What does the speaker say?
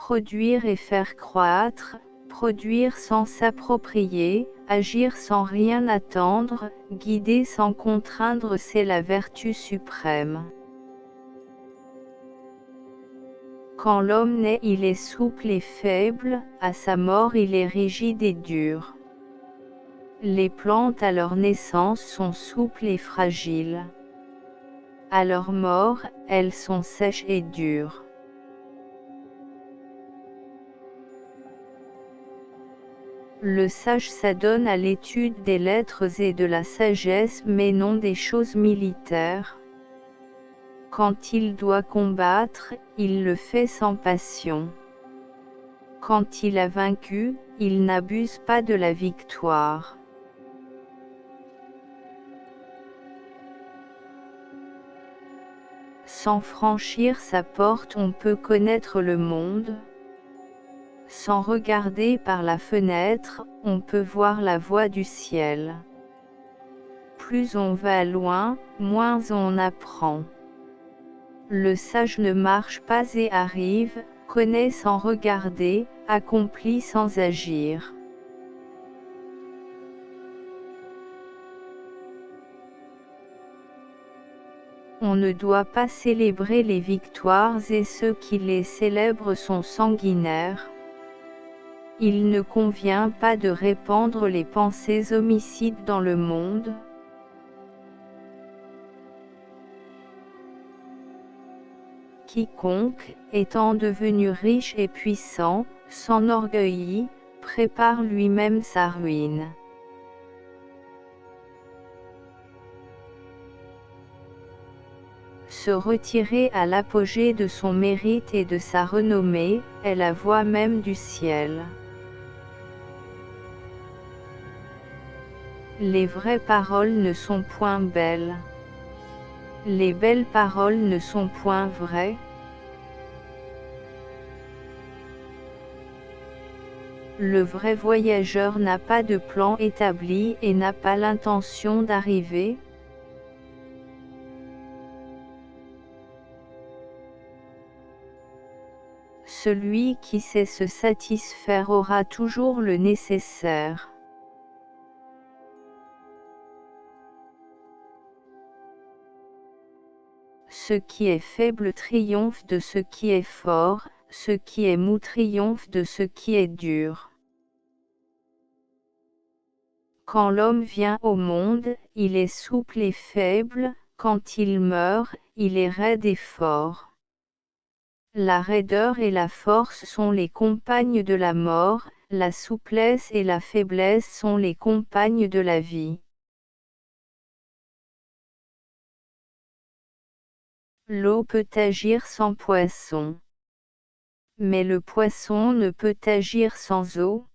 produire et faire croître, produire sans s'approprier, agir sans rien attendre, guider sans contraindre, c'est la vertu suprême. Quand l'homme naît, il est souple et faible, à sa mort il est rigide et dur. Les plantes à leur naissance sont souples et fragiles. À leur mort, elles sont sèches et dures. Le sage s'adonne à l'étude des lettres et de la sagesse, mais non des choses militaires. Quand il doit combattre, il le fait sans passion. Quand il a vaincu, il n'abuse pas de la victoire. Sans franchir sa porte, on peut connaître le monde. Sans regarder par la fenêtre, on peut voir la voie du ciel. Plus on va loin, moins on apprend. Le sage ne marche pas et arrive, connaît sans regarder, accomplit sans agir. On ne doit pas célébrer les victoires et ceux qui les célèbrent sont sanguinaires. Il ne convient pas de répandre les pensées homicides dans le monde. Quiconque, étant devenu riche et puissant, s'enorgueillit, prépare lui-même sa ruine. Se retirer à l'apogée de son mérite et de sa renommée, est la voie même du ciel. Les vraies paroles ne sont point belles. Les belles paroles ne sont point vraies. Le vrai voyageur n'a pas de plan établi et n'a pas l'intention d'arriver. Celui qui sait se satisfaire aura toujours le nécessaire. Ce qui est faible triomphe de ce qui est fort, ce qui est mou triomphe de ce qui est dur. Quand l'homme vient au monde, il est souple et faible, quand il meurt, il est raide et fort. La raideur et la force sont les compagnes de la mort, la souplesse et la faiblesse sont les compagnes de la vie. L'eau peut agir sans poisson. Mais le poisson ne peut agir sans eau.